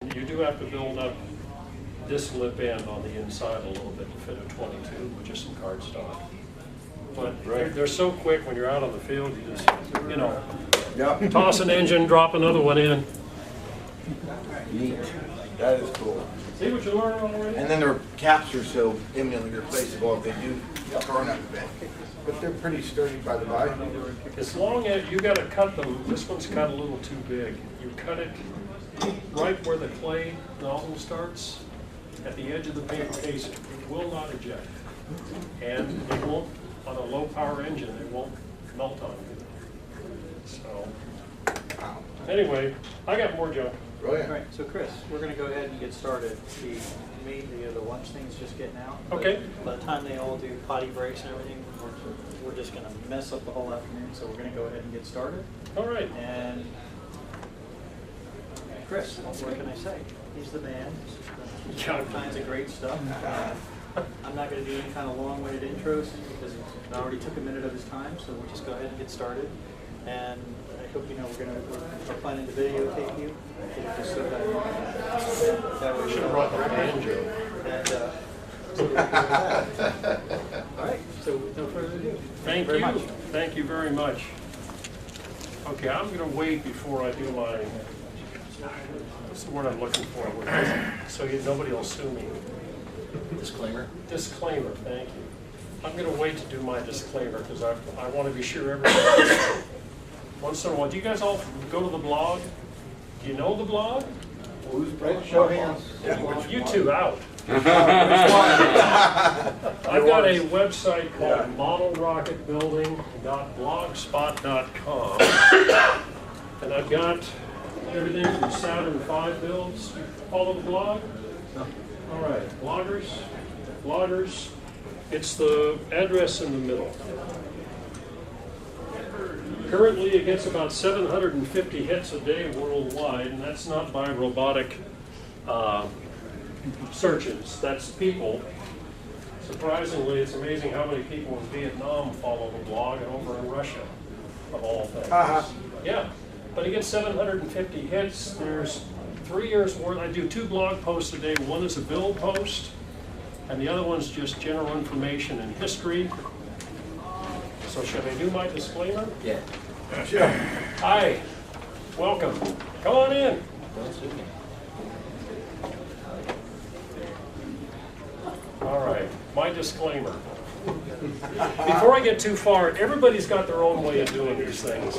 You do have to build up this lip end on the inside a little bit to fit a 22, which is some cardstock. But they're so quick when you're out on the field, you just, you know, toss an engine, drop another one in. Neat. That is cool. See what you learned already? And then their caps are so imminently replaceable if they do turn up a bit. But they're pretty sturdy by the by. As long as you got to cut them, this one's cut a little too big. You cut it right where the clay nozzle starts, at the edge of the paper casing. It will not eject. And it won't, on a low power engine, it won't melt on you. So, anyway, I got more junk. Brilliant. All right, so Chris, we're going to go ahead and get started. The lunch thing's just getting out. Okay. By the time they all do potty breaks and everything, we're just going to mess up the whole afternoon. So we're going to go ahead and get started. All right. And Chris, what can I say? He's the man. He's got all kinds of great stuff. I'm not going to do any kind of long-winded intros because it already took a minute of his time. So we'll just go ahead and get started. And I hope you know we're planning to videotape you. Just so that way Should have brought the banjo. And, all right, so with no further ado. Thank very you. much. Thank you very much. Okay, I'm going to wait before I do my, what's the word I'm looking for? So nobody will sue me. Disclaimer. Disclaimer, thank you. I'm going to wait to do my disclaimer because I want to be sure everybody, once in a while, do you guys all go to the blog? Do you know the blog? Who's right? Show hands. You two out. I've got a website called modelrocketbuilding.blogspot.com, and I've got everything from Saturn V builds. Follow the blog? All right, bloggers. It's the address in the middle. Currently, it gets about 750 hits a day worldwide, and that's not by robotic searches. That's people. Surprisingly, it's amazing how many people in Vietnam follow the blog and over in Russia, of all things. Yeah, but it gets 750 hits. There's 3 years worth. I do 2 blog posts a day. One is a build post, and the other one's just general information and history. So should I do my disclaimer? Yeah. Sure. Hi, welcome. Come on in. All right, my disclaimer. Before I get too far, everybody's got their own way of doing these things,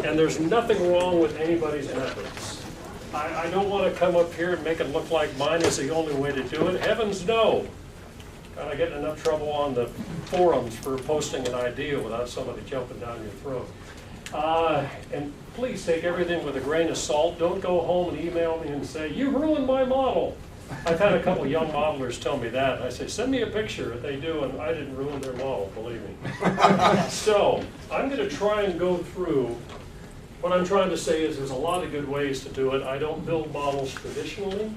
and there's nothing wrong with anybody's methods. I don't want to come up here and make it look like mine is the only way to do it. Heavens no. I get in enough trouble on the forums for posting an idea without somebody jumping down your throat. And please take everything with a grain of salt. Don't go home and email me and say, you ruined my model. I've had a couple young modelers tell me that. And I say, send me a picture if they do, and I didn't ruin their model, believe me. So I'm going to try and go through. What I'm trying to say is there's a lot of good ways to do it. I don't build models traditionally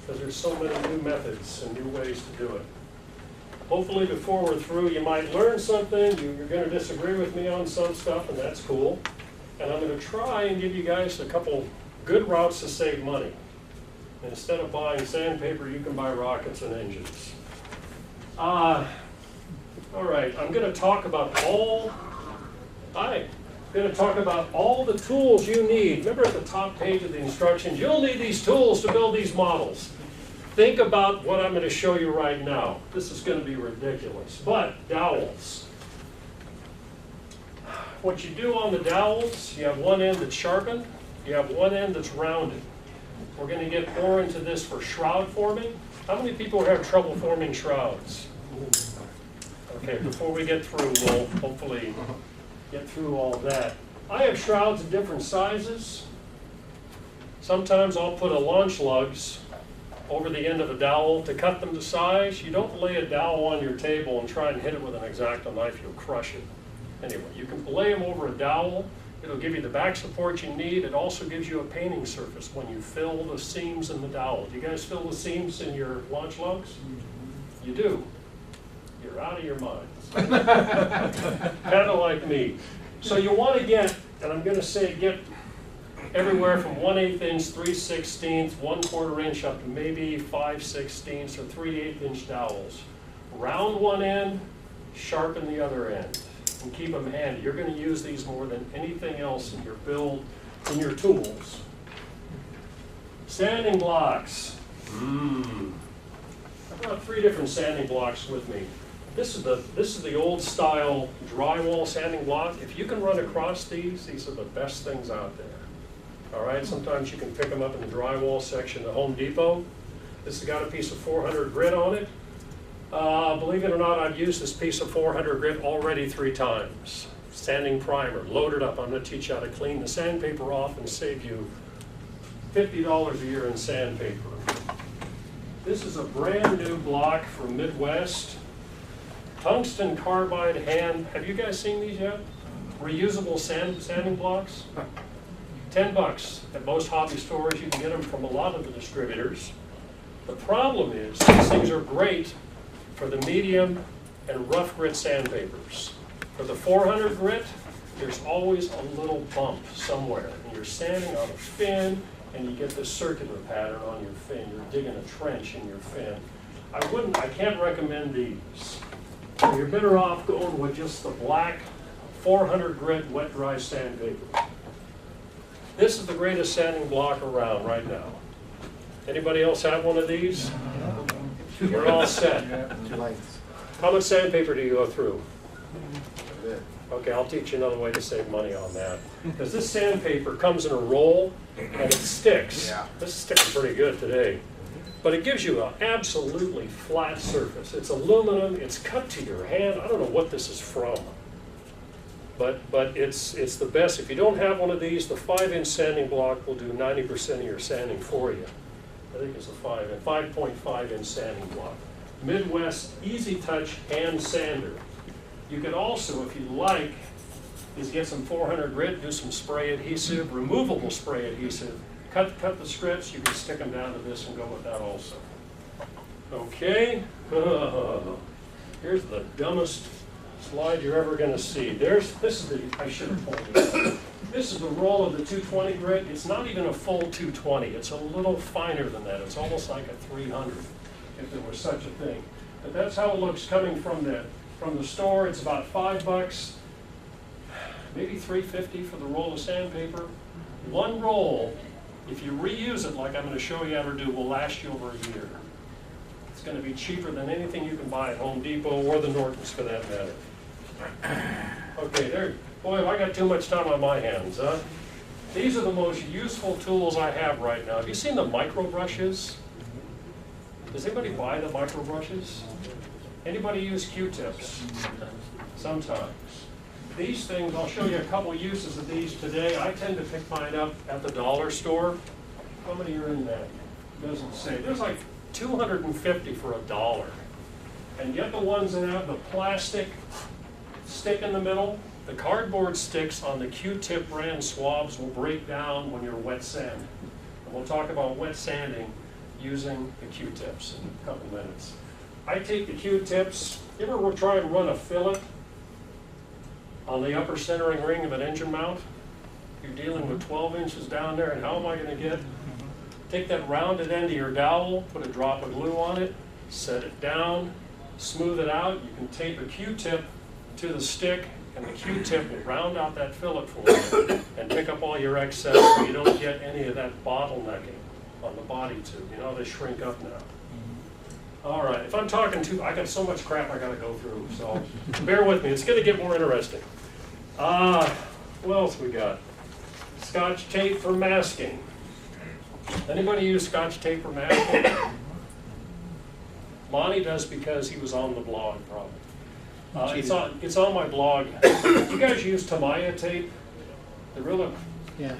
because there's so many new methods and new ways to do it. Hopefully before we're through, you might learn something. You're going to disagree with me on some stuff, and that's cool. And I'm going to try and give you guys a couple good routes to save money. And instead of buying sandpaper, you can buy rockets and engines. All right, I'm going to talk about all the tools you need. Remember at the top page of the instructions, you'll need these tools to build these models. Think about what I'm going to show you right now. This is going to be ridiculous, but dowels. What you do on the dowels, you have one end that's sharpened, you have one end that's rounded. We're going to get more into this for shroud forming. How many people have trouble forming shrouds? Okay, before we get through, we'll hopefully get through all that. I have shrouds of different sizes. Sometimes I'll put a launch lugs over the end of a dowel to cut them to size. You don't lay a dowel on your table and try and hit it with an X-Acto knife, you'll crush it. Anyway, you can lay them over a dowel. It'll give you the back support you need. It also gives you a painting surface when you fill the seams in the dowel. Do you guys fill the seams in your launch lugs? You do. You're out of your minds. Kind of like me. So you want to get, and I'm going to say get everywhere from 1/8 inch, 3/16, 1/4 inch, up to maybe 5/16 or 3/8 inch dowels. Round one end, sharpen the other end, and keep them handy. You're going to use these more than anything else in your build, in your tools. Sanding blocks. I've got 3 different sanding blocks with me. This is the old style drywall sanding block. If you can run across these are the best things out there. All right, sometimes you can pick them up in the drywall section at Home Depot. This has got a piece of 400 grit on it. Believe it or not, I've used this piece of 400 grit already 3 times. Sanding primer, load it up. I'm going to teach you how to clean the sandpaper off and save you $50 a year in sandpaper. This is a brand new block from Midwest. Tungsten carbide hand. Have you guys seen these yet? Reusable sanding blocks. $10 at most hobby stores. You can get them from a lot of the distributors. The problem is these things are great for the medium and rough grit sandpapers. For the 400 grit, there's always a little bump somewhere. And you're sanding on a fin, and you get this circular pattern on your fin. You're digging a trench in your fin. I can't recommend these. You're better off going with just the black 400 grit wet dry sandpaper. This is the greatest sanding block around right now. Anybody else have one of these? You're all set. How much sandpaper do you go through? Okay, I'll teach you another way to save money on that. Because this sandpaper comes in a roll and it sticks. This is sticking pretty good today. But it gives you an absolutely flat surface. It's aluminum, it's cut to your hand. I don't know what this is from. But it's the best. If you don't have one of these, the 5-inch sanding block will do 90% of your sanding for you. I think it's a 5.5-inch sanding block. Midwest Easy Touch hand sander. You could also, if you like, is get some 400 grit, do some spray adhesive, removable spray adhesive. Cut the strips, you can stick them down to this and go with that also. Okay, here's the dumbest slide you're ever going to see. I should have pointed this out. This is the roll of the 220 grit. It's not even a full 220. It's a little finer than that. It's almost like a 300, if there was such a thing. But that's how it looks coming from the store. It's about $5, maybe $3.50 for the roll of sandpaper. One roll, if you reuse it like I'm going to show you how to do, will last you over a year. It's going to be cheaper than anything you can buy at Home Depot or the Nortons for that matter. Okay, there. Boy, have I got too much time on my hands, huh? These are the most useful tools I have right now. Have you seen the micro brushes? Does anybody buy the micro brushes? Anybody use Q-tips? Sometimes. These things, I'll show you a couple uses of these today. I tend to pick mine up at the dollar store. How many are in that? It doesn't say. There's like 250 for $1. And yet the ones that have the plastic stick in the middle, the cardboard sticks on the Q-tip brand swabs will break down when you're wet sanding. And we'll talk about wet sanding using the Q-tips in a couple minutes. I take the Q-tips. You ever try and run a fillet on the upper centering ring of an engine mount? You're dealing with 12 inches down there, and how am I going to get? Take that rounded end of your dowel, put a drop of glue on it, set it down, smooth it out. You can tape a Q-tip to the stick, and the Q-tip will round out that fillet for you and pick up all your excess so you don't get any of that bottlenecking on the body tube. You know, they shrink up now. All right, if I'm talking I got so much crap I got to go through, so bear with me. It's going to get more interesting. What else we got? Scotch tape for masking. Anybody use Scotch tape for masking? Monty does because he was on the blog, probably. It's on my blog. You guys use Tamiya tape? The real, Yeah.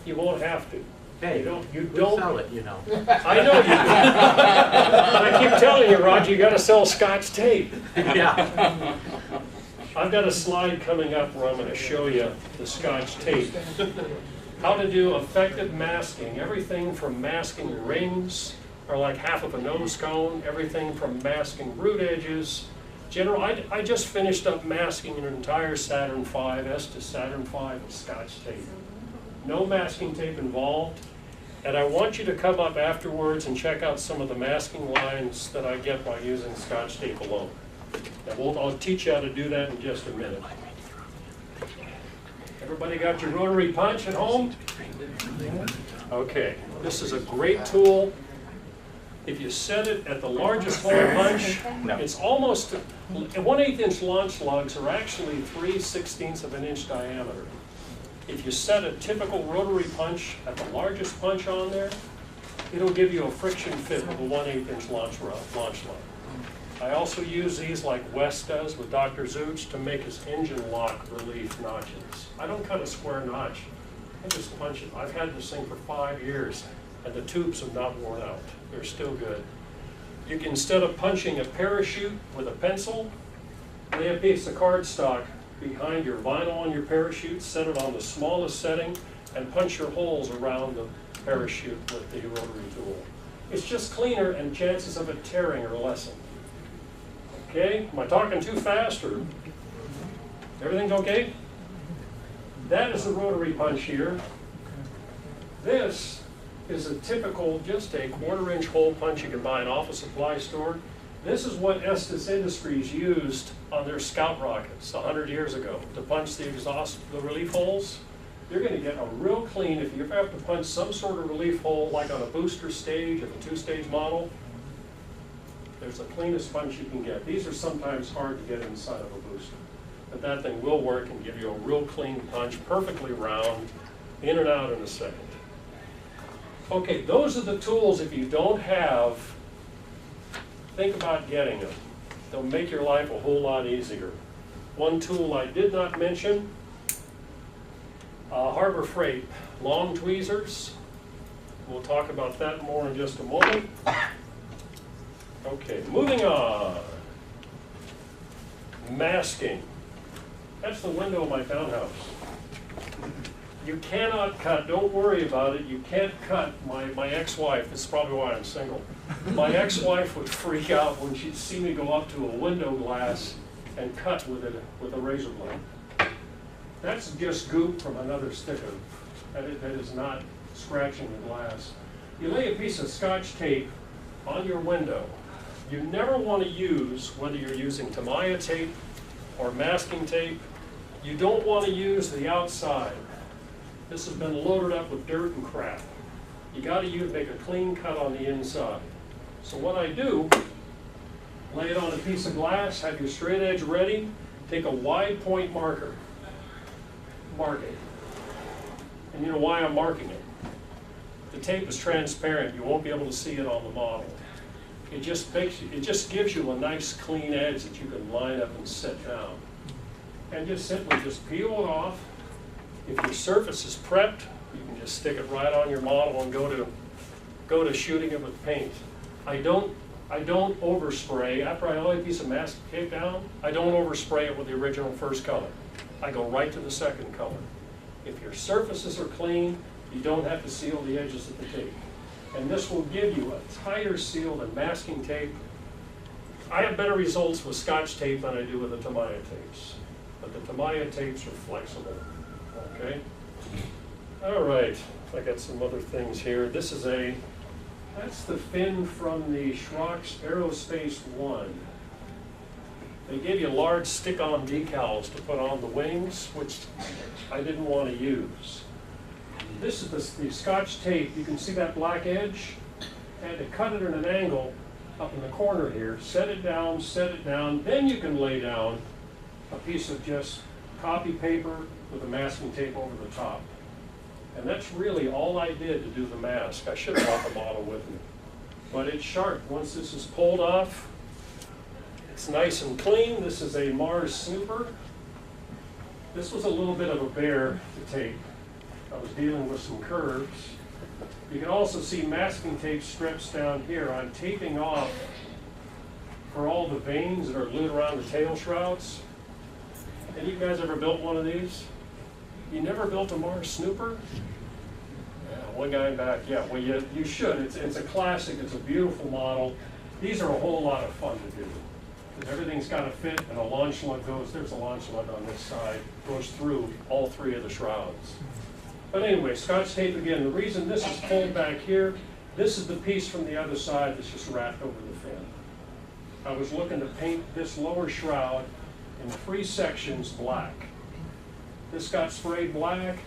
you won't have to. Hey, you don't sell it, you know. I know you do. And I keep telling you, Roger, you got to sell Scotch tape. Yeah. I've got a slide coming up where I'm going to show you the Scotch tape. How to do effective masking. Everything from masking rings, or like half of a nose cone, everything from masking root edges. I just finished up masking an entire Saturn V, Estes Saturn V with Scotch tape. No masking tape involved. And I want you to come up afterwards and check out some of the masking lines that I get by using Scotch tape alone. And I'll teach you how to do that in just a minute. Everybody got your rotary punch at home? Okay, this is a great tool. If you set it at the largest hole punch, it's almost, 1/8 inch launch lugs are actually 3/16 of an inch diameter. If you set a typical rotary punch at the largest punch on there, it'll give you a friction fit with a 1/8 inch launch lug. I also use these like Wes does with Dr. Zooch to make his engine lock relief notches. I don't cut a square notch, I just punch it. I've had this thing for 5 years and the tubes have not worn out. They're still good. You can, instead of punching a parachute with a pencil, lay a piece of cardstock behind your vinyl on your parachute, set it on the smallest setting, and punch your holes around the parachute with the rotary tool. It's just cleaner and chances of it tearing are lessened. Okay, am I talking too fast or everything's okay? That is the rotary punch here. This is a typical, just a 1/4 inch hole punch you can buy in an office supply store. This is what Estes Industries used on their Scout rockets 100 years ago to punch the relief holes. You're going to get a real clean, if you ever have to punch some sort of relief hole, like on a booster stage of a 2-stage model, there's the cleanest punch you can get. These are sometimes hard to get inside of a booster, but that thing will work and give you a real clean punch, perfectly round, in and out in a second. Okay, those are the tools. If you don't have, think about getting them. They'll make your life a whole lot easier. One tool I did not mention, Harbor Freight long tweezers. We'll talk about that more in just a moment. Okay, moving on. Masking. That's the window of my townhouse. You cannot cut, don't worry about it, you can't cut. My ex-wife, this is probably why I'm single. My ex-wife would freak out when she'd see me go up to a window glass and cut with a razor blade. That's just goop from another sticker. That is not scratching the glass. You lay a piece of Scotch tape on your window. You never want to use, whether you're using Tamiya tape or masking tape, you don't want to use the outside. This has been loaded up with dirt and crap. You got to make a clean cut on the inside. So what I do, lay it on a piece of glass, have your straight edge ready, take a wide point marker, mark it. And you know why I'm marking it? The tape is transparent, you won't be able to see it on the model. It just gives you a nice clean edge that you can line up and set down. And just simply peel it off. If your surface is prepped, you can just stick it right on your model and go to shooting it with paint. I don't overspray. After I lay a piece of masking tape down, I don't overspray it with the original first color. I go right to the second color. If your surfaces are clean, you don't have to seal the edges of the tape. And this will give you a tighter seal than masking tape. I have better results with Scotch tape than I do with the Tamiya tapes. But the Tamiya tapes are flexible. Okay? All right, I got some other things here. That's the fin from the Schrock's Aerospace 1. They gave you large stick-on decals to put on the wings, which I didn't want to use. This is the Scotch tape. You can see that black edge? I had to cut it at an angle up in the corner here, set it down, then you can lay down a piece of just copy paper with a masking tape over the top. And that's really all I did to do the mask. I should have brought the model with me. But it's sharp. Once this is pulled off, it's nice and clean. This is a Mars Snooper. This was a little bit of a bear to tape. I was dealing with some curves. You can also see masking tape strips down here. I'm taping off for all the vanes that are glued around the tail shrouds. Any of you guys ever built one of these? You never built a Mars Snooper? Yeah, one guy back, yeah, well you should. It's a classic, it's a beautiful model. These are a whole lot of fun to do. Because everything's got to fit and a launch lug there's a launch lug on this side, goes through all 3 of the shrouds. But anyway, Scotch tape again, the reason this is pulled back here, this is the piece from the other side that's just wrapped over the fin. I was looking to paint this lower shroud in 3 sections black. This got sprayed black,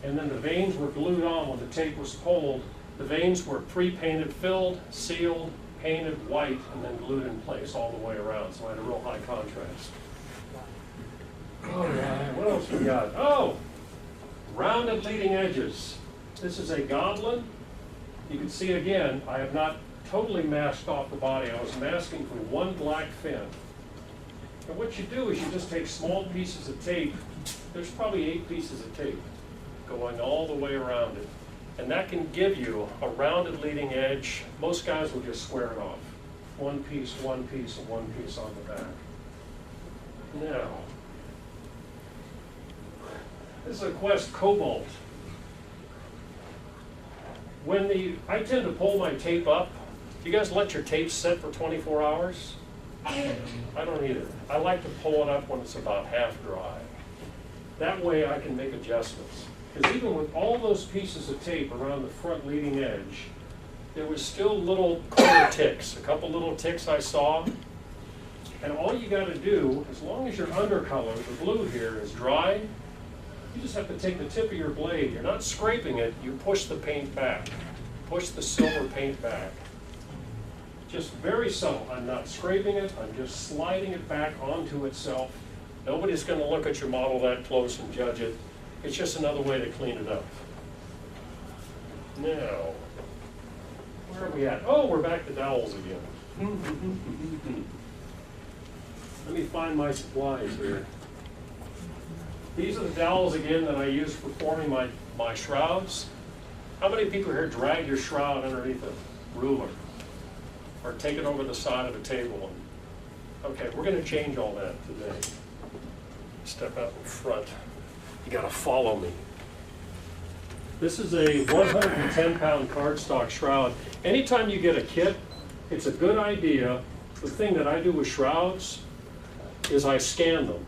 and then the vanes were glued on when the tape was pulled. The vanes were pre-painted, filled, sealed, painted white, and then glued in place all the way around, so I had a real high contrast. All right, what else we got? Oh, rounded leading edges. This is a goblin. You can see again, I have not totally masked off the body. I was masking for one black fin. And what you do is you just take small pieces of tape. There's probably 8 pieces of tape going all the way around it. And that can give you a rounded leading edge. Most guys will just square it off. One piece, and one piece on the back. Now, this is a Quest Cobalt. I tend to pull my tape up. Do you guys let your tape sit for 24 hours? I don't either. I like to pull it up when it's about half dry. That way I can make adjustments. Because even with all those pieces of tape around the front leading edge, there was still little corner ticks, a couple little ticks I saw. And all you got to do, as long as your undercolor, the blue here, is dry, you just have to take the tip of your blade. You're not scraping it, you push the paint back. Push the silver paint back. Just very subtle. I'm not scraping it, I'm just sliding it back onto itself. Nobody's going to look at your model that close and judge it. It's just another way to clean it up. Now, where are we at? Oh, we're back to dowels again. Let me find my supplies here. These are the dowels again that I use for forming my shrouds. How many people here drag your shroud underneath a ruler? Or take it over the side of a table? Okay, we're going to change all that today. Step out in front. You got to follow me. This is a 110-pound cardstock shroud. Anytime you get a kit, it's a good idea. The thing that I do with shrouds is I scan them.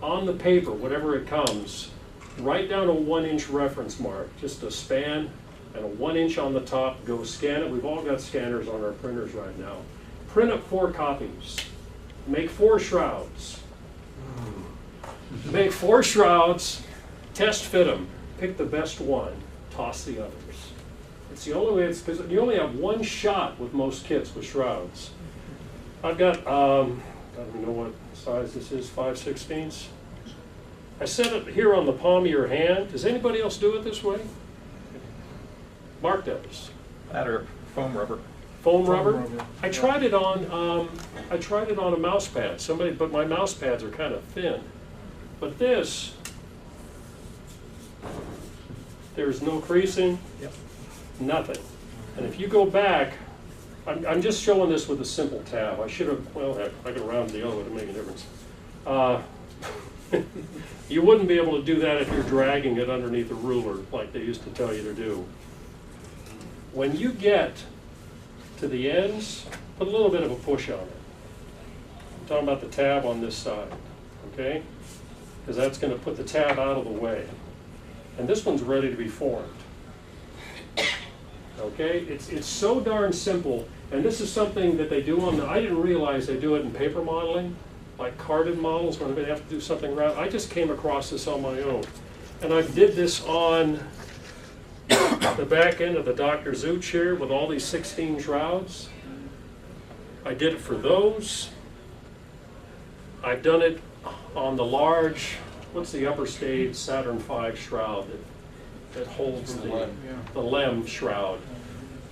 On the paper, whatever it comes, write down a 1-inch reference mark, just a span and a 1 inch on the top, go scan it. We've all got scanners on our printers right now. Print up 4 copies. Make 4 shrouds. Make 4 shrouds, test fit them, pick the best one, toss the others. It's the only way, it's because you only have 1 shot with most kits with shrouds. I've got, I don't even know what size this is, 5/16. I set it here on the palm of your hand. Does anybody else do it this way? Mark does. That or foam rubber. Foam rubber? I tried it on a mouse pad. But my mouse pads are kind of thin. But this, there's no creasing, nothing. And if you go back, I'm just showing this with a simple tab. I should have, well, heck, I could round the other way to make a difference. You wouldn't be able to do that if you're dragging it underneath a ruler like they used to tell you to do. When you get to the ends, put a little bit of a push on it. I'm talking about the tab on this side, okay? Because that's going to put the tab out of the way. And this one's ready to be formed. Okay, it's so darn simple, and this is something that they do on I didn't realize they do it in paper modeling, like carded models when they have to do something round. I just came across this on my own. And I did this on the back end of the Dr. Zoot chair with all these 16 shrouds. I did it for those. I've done it on the large, what's the upper stage Saturn V shroud that holds the LEM shroud.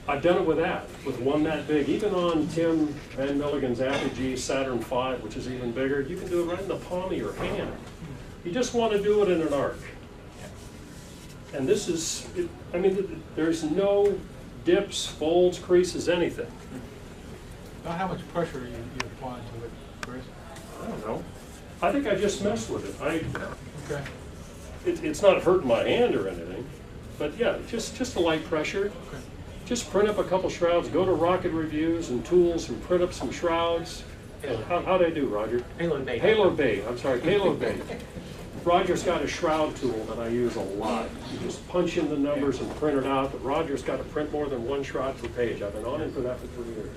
I've done it with that, with one that big. Even on Tim Van Milligan's Apogee Saturn V, which is even bigger, you can do it right in the palm of your hand. You just want to do it in an arc. And this is, I mean, there's no dips, folds, creases, anything. About how much pressure you apply to it, Chris? I don't know. I think I just messed with it. Okay. It's not hurting my hand or anything, but yeah, just a light pressure. Okay. Just print up a couple shrouds, go to Rocket Reviews and Tools and print up some shrouds. And how'd I do, Roger? Payload bait. Payload bait, I'm sorry, payload bait. Roger's got a shroud tool that I use a lot. You just punch in the numbers and print it out, but Roger's got to print more than one shroud per page. I've been on him for that for 3 years.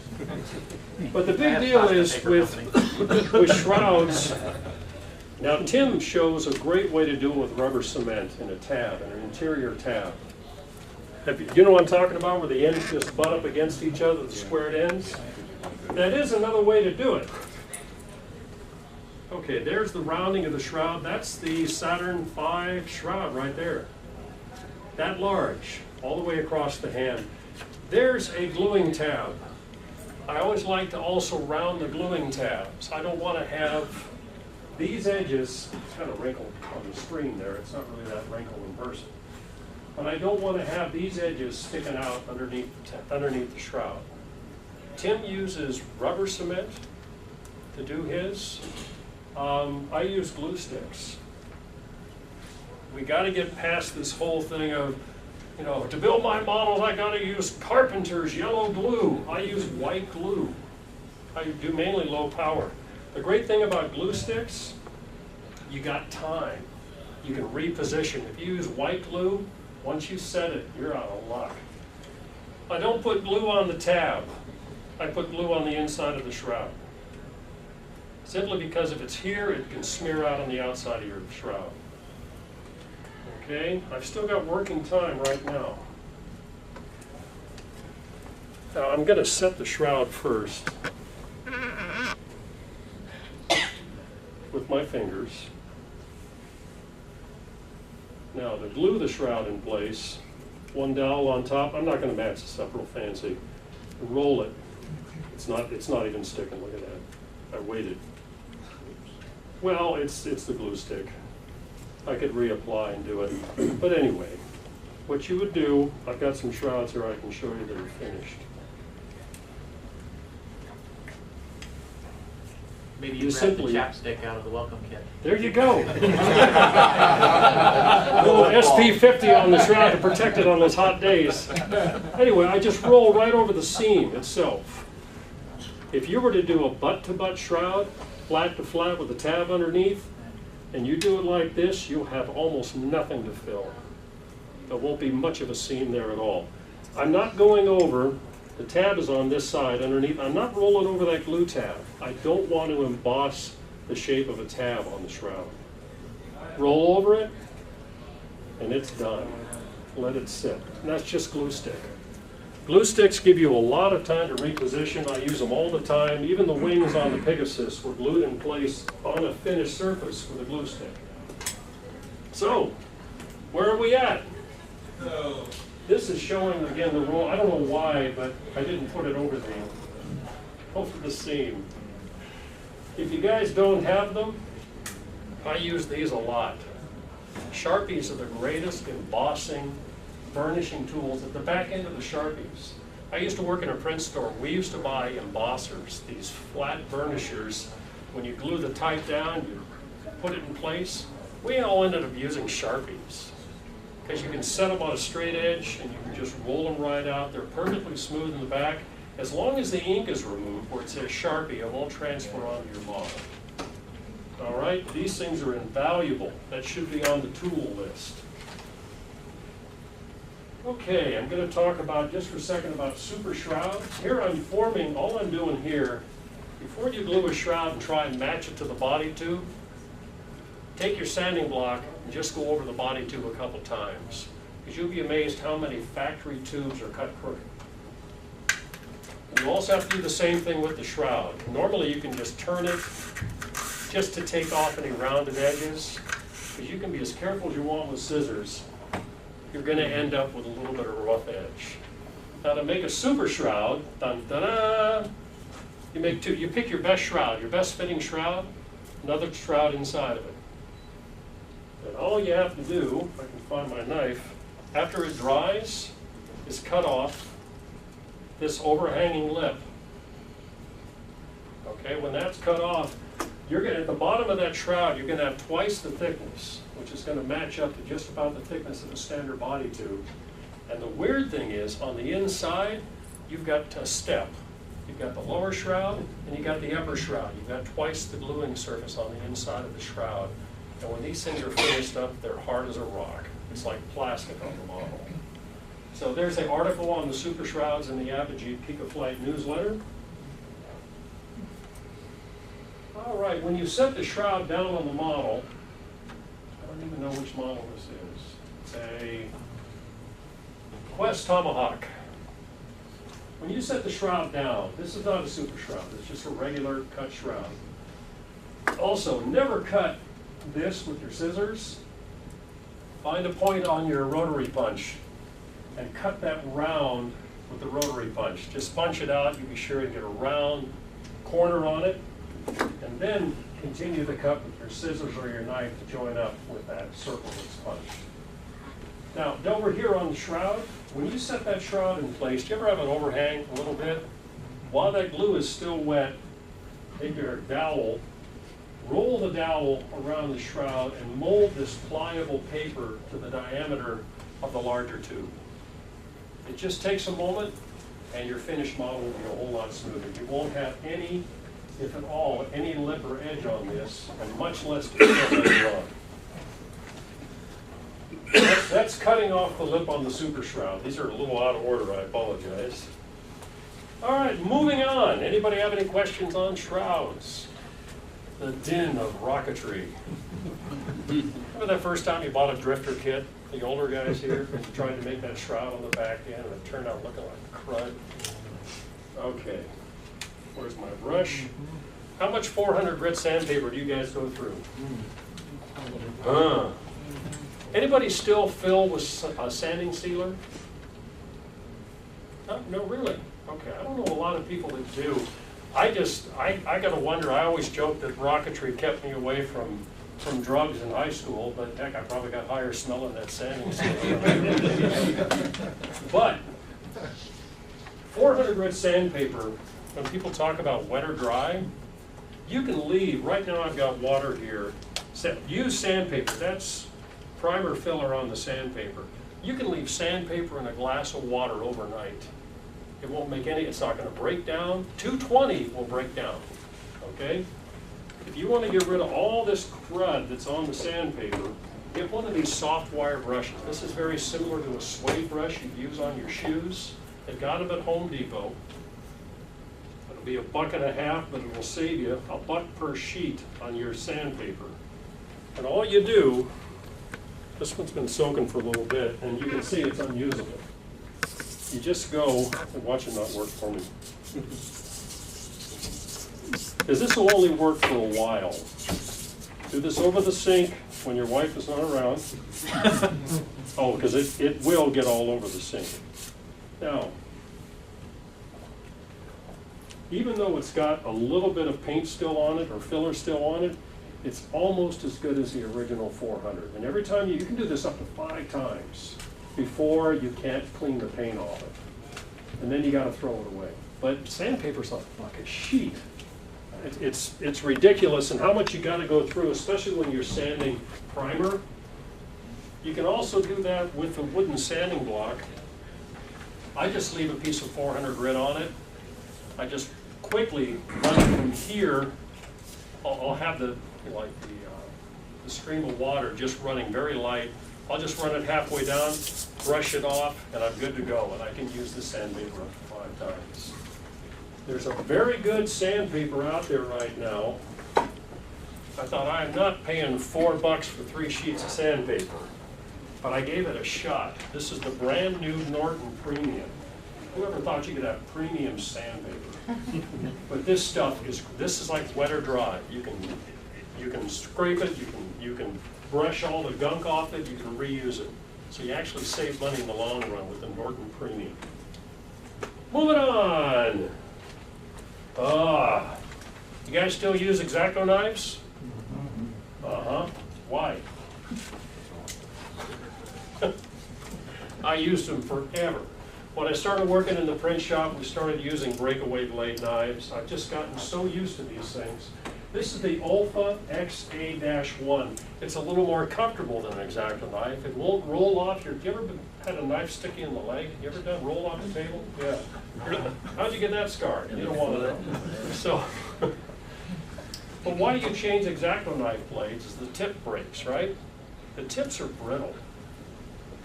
But the big deal is with shrouds, now Tim shows a great way to do it with rubber cement in a tab, in an interior tab. You know what I'm talking about, where the ends just butt up against each other, the squared ends? That is another way to do it. Okay, there's the rounding of the shroud. That's the Saturn V shroud right there. That large, all the way across the hand. There's a gluing tab. I always like to also round the gluing tabs. I don't want to have these edges, it's kind of wrinkled on the screen there. It's not really that wrinkled in person. But I don't want to have these edges sticking out underneath the shroud. Tim uses rubber cement to do his. I use glue sticks. We got to get past this whole thing of, you know, to build my models, I got to use Carpenter's yellow glue. I use white glue. I do mainly low power. The great thing about glue sticks, you got time. You can reposition. If you use white glue, once you set it, you're out of luck. I don't put glue on the tab. I put glue on the inside of the shroud. Simply because if it's here, it can smear out on the outside of your shroud. Okay, I've still got working time right now. Now I'm going to set the shroud first with my fingers. Now to glue the shroud in place, one dowel on top. I'm not going to match this up real fancy. Roll it. It's not even sticking. Look at that. I waited. Well, it's the glue stick. I could reapply and do it. But anyway, what you would do, I've got some shrouds here I can show you that are finished. Maybe You you grab simply- the chapstick out of the welcome kit. There you go. A little SP50 on the shroud to protect it on those hot days. Anyway, I just roll right over the seam itself. If you were to do a butt-to-butt shroud, flat to flat with a tab underneath, and you do it like this, you'll have almost nothing to fill. There won't be much of a seam there at all. I'm not going over, the tab is on this side underneath, I'm not rolling over that glue tab. I don't want to emboss the shape of a tab on the shroud. Roll over it, and it's done. Let it sit. And that's just glue stick. Glue sticks give you a lot of time to reposition. I use them all the time. Even the wings on the Pegasus were glued in place on a finished surface with a glue stick. So, where are we at? This is showing, again, the roll. I don't know why, but I didn't put it over the seam. If you guys don't have them, I use these a lot. Sharpies are the greatest embossing, burnishing tools at the back end of the Sharpies. I used to work in a print store. We used to buy embossers, these flat burnishers. When you glue the type down, you put it in place. We all ended up using Sharpies because you can set them on a straight edge and you can just roll them right out. They're perfectly smooth in the back. As long as the ink is removed where it says Sharpie, it won't transfer onto your model. All right, these things are invaluable. That should be on the tool list. Okay, I'm going to talk about, just for a second, about super shrouds. Here I'm forming, all I'm doing here, before you glue a shroud and try and match it to the body tube, take your sanding block and just go over the body tube a couple times. Because you'll be amazed how many factory tubes are cut crooked. And you also have to do the same thing with the shroud. Normally you can just turn it just to take off any rounded edges. Because you can be as careful as you want with scissors. You're going to end up with a little bit of a rough edge. Now to make a super shroud, dun, dun, dun, you make two. You pick your best shroud, your best fitting shroud, another shroud inside of it. And all you have to do, if I can find my knife, after it dries, is cut off this overhanging lip. Okay, when that's cut off, you're going to, at the bottom of that shroud, you're going to have twice the thickness, which is going to match up to just about the thickness of a standard body tube. And the weird thing is, on the inside, you've got a step. You've got the lower shroud, and you've got the upper shroud. You've got twice the gluing surface on the inside of the shroud. And when these things are finished up, they're hard as a rock. It's like plastic on the model. So there's an article on the super shrouds in the Apogee Pico-Flight newsletter. All right, when you set the shroud down on the model, I don't even know which model this is. It's a Quest Tomahawk. When you set the shroud down, this is not a super shroud, it's just a regular cut shroud. Also, never cut this with your scissors. Find a point on your rotary punch and cut that round with the rotary punch. Just punch it out, you be sure to get a round corner on it, and then continue to cut with your scissors or your knife to join up with that circle that's punched. Now, over here on the shroud, when you set that shroud in place, do you ever have an overhang a little bit? While that glue is still wet, take your dowel, roll the dowel around the shroud and mold this pliable paper to the diameter of the larger tube. It just takes a moment and your finished model will be a whole lot smoother. You won't have any, if at all, any lip or edge on this, and much less to fill later on. That's cutting off the lip on the super shroud. These are a little out of order, I apologize. All right, moving on. Anybody have any questions on shrouds? The din of rocketry. Remember that first time you bought a drifter kit, the older guys here, and you tried to make that shroud on the back end and it turned out looking like crud? Okay, where's my brush? How much 400 grit sandpaper do you guys go through? Anybody still fill with a sanding sealer? No, really? Okay, I don't know a lot of people that do. I gotta wonder, I always joke that rocketry kept me away from drugs in high school, but heck, I probably got higher smell than that sanding sealer. But 400 grit sandpaper, when people talk about wet or dry, you can leave, right now I've got water here, use sandpaper, that's primer filler on the sandpaper. You can leave sandpaper in a glass of water overnight. It won't make any, it's not gonna break down. 220 will break down, okay? If you wanna get rid of all this crud that's on the sandpaper, get one of these soft wire brushes. This is very similar to a suede brush you use on your shoes. They got them at Home Depot. It'll be $1.50, but it will save you $1 per sheet on your sandpaper. And all you do, this one's been soaking for a little bit, and you can see it's unusable. You just go, and watch it not work for me. Because this will only work for a while. Do this over the sink when your wife is not around. Oh, because it will get all over the sink. Now, even though it's got a little bit of paint still on it, or filler still on it, it's almost as good as the original 400. And every time you can do this up to 5 times before you can't clean the paint off it. And then you gotta throw it away. But sandpaper's like a sheet. It's ridiculous and how much you gotta go through, especially when you're sanding primer. You can also do that with a wooden sanding block. I just leave a piece of 400 grit on it. I just quickly run it from here. I'll have the stream of water just running very light. I'll just run it halfway down, brush it off, and I'm good to go. And I can use the sandpaper up to 5 times. There's a very good sandpaper out there right now. I thought I'm not paying $4 for 3 sheets of sandpaper, but I gave it a shot. This is the brand new Norton Premium. Whoever thought you could have premium sandpaper? But this stuff is like wet or dry. You can scrape it, you can brush all the gunk off it, you can reuse it. So you actually save money in the long run with the Norton Premium. Moving on. You guys still use X-Acto knives? Why? I used them forever. When I started working in the print shop, we started using breakaway blade knives. I've just gotten so used to these things. This is the Olfa XA-1. It's a little more comfortable than an X-Acto knife. It won't roll off your, you ever had a knife stick you in the leg? You ever done roll off the table? Yeah. How'd you get that scar? You don't want to know. So, But why do you change X-Acto knife blades is the tip breaks, right? The tips are brittle.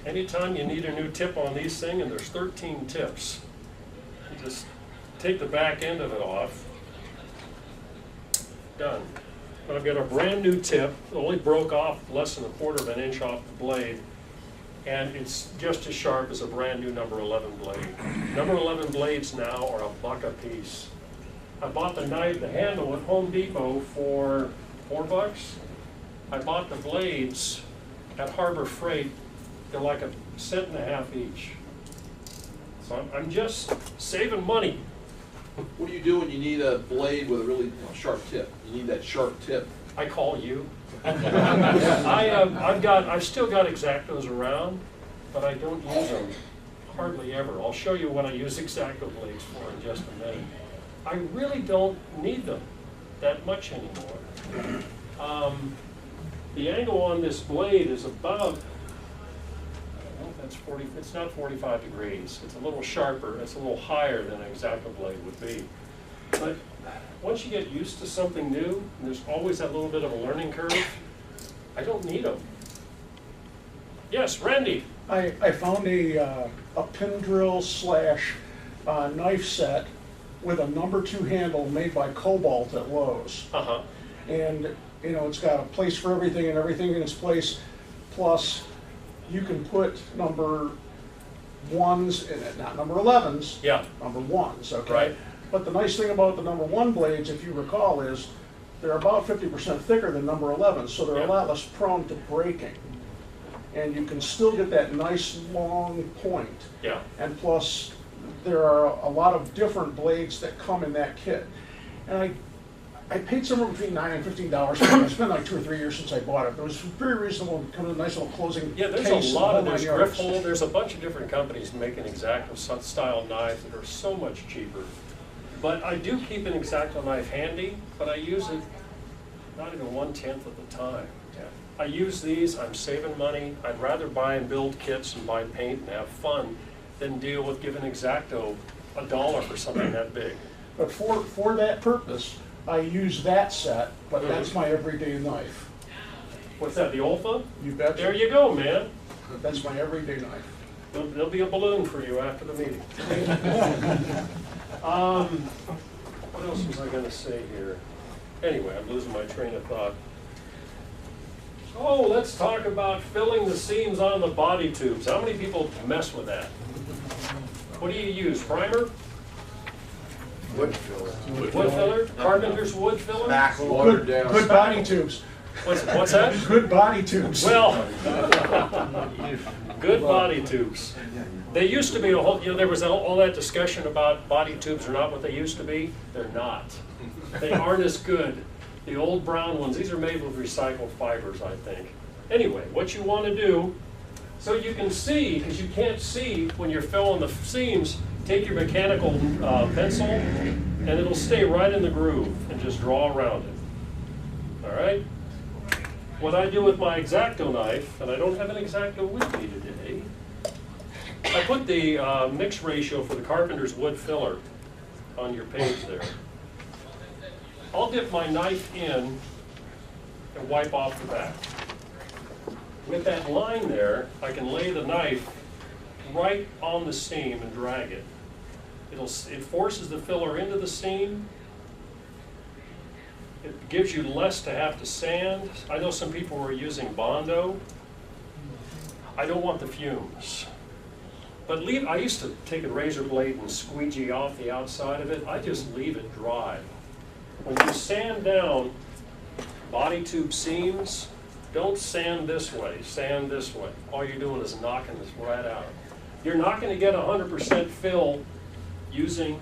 Anytime you need a new tip on these things, and there's 13 tips, you just take the back end of it off, done. But I've got a brand new tip, it only broke off less than 1/4 of an inch off the blade, and it's just as sharp as a brand new number 11 blade. Number 11 blades now are $1 a piece. I bought the knife, the handle at Home Depot for $4. I bought the blades at Harbor Freight, they're like 1.50 cents each. So I'm just saving money. What do you do when you need a blade with a really sharp tip? You need that sharp tip. I call you. I've still got X-Actos around, but I don't use them hardly ever. I'll show you what I use X-Acto blades for in just a minute. I really don't need them that much anymore. The angle on this blade is about, that's 40, it's not 45 degrees. It's a little sharper, it's a little higher than an X-Acto blade would be. But once you get used to something new, and there's always that little bit of a learning curve, I don't need them. Yes, Randy? I found a pin drill / knife set with a number 2 handle made by Cobalt at Lowe's. Uh-huh. And, you know, it's got a place for everything and everything in its place. Plus, you can put number 1s in it, not number 11s. Yeah. Number 1s, okay? Right. But the nice thing about the number 1 blades, if you recall, is they're about 50% thicker than number 11s, so they're Yeah. a lot less prone to breaking. And you can still get that nice long point. Yeah. And plus, there are a lot of different blades that come in that kit. And I paid somewhere between $9 and $15 for it. It's been like 2 or 3 years since I bought it. It was very reasonable, kind of a nice little closing Yeah, there's case a lot of, and the there's whole nine grip yards. hold, there's a bunch of different companies making X-Acto style knives that are so much cheaper. But I do keep an X-Acto knife handy, but I use it not even 1/10 of the time. I use these, I'm saving money. I'd rather buy and build kits and buy paint and have fun than deal with giving X-Acto $1 for something that big. But for that purpose, I use that set, but that's my everyday knife. What's that, the Olfa? You betcha. There you go, man. That's my everyday knife. There'll be a balloon for you after the meeting. What else was I gonna say here? Anyway, I'm losing my train of thought. Oh, let's talk about filling the seams on the body tubes. How many people mess with that? What do you use, primer? Wood filler. Wood filler? Carpenter's wood filler? Back watered down. Good body tubes. What's that? Good body tubes. Well, good body tubes. They used to be a whole, there was all that discussion about body tubes are not what they used to be. They're not. They aren't as good. The old brown ones, these are made with recycled fibers, I think. Anyway, what you want to do, so you can see, because you can't see when you're filling the seams, take your mechanical pencil, and it'll stay right in the groove, and just draw around it. All right? What I do with my X-Acto knife, and I don't have an X-Acto with me today, I put the mix ratio for the Carpenter's wood filler on your page there. I'll dip my knife in and wipe off the back. With that line there, I can lay the knife right on the seam and drag it. It forces the filler into the seam. It gives you less to have to sand. I know some people were using Bondo. I don't want the fumes. But I used to take a razor blade and squeegee off the outside of it. I just leave it dry. When you sand down body tube seams, don't sand this way, sand this way. All you're doing is knocking this right out. You're not going to get 100% fill using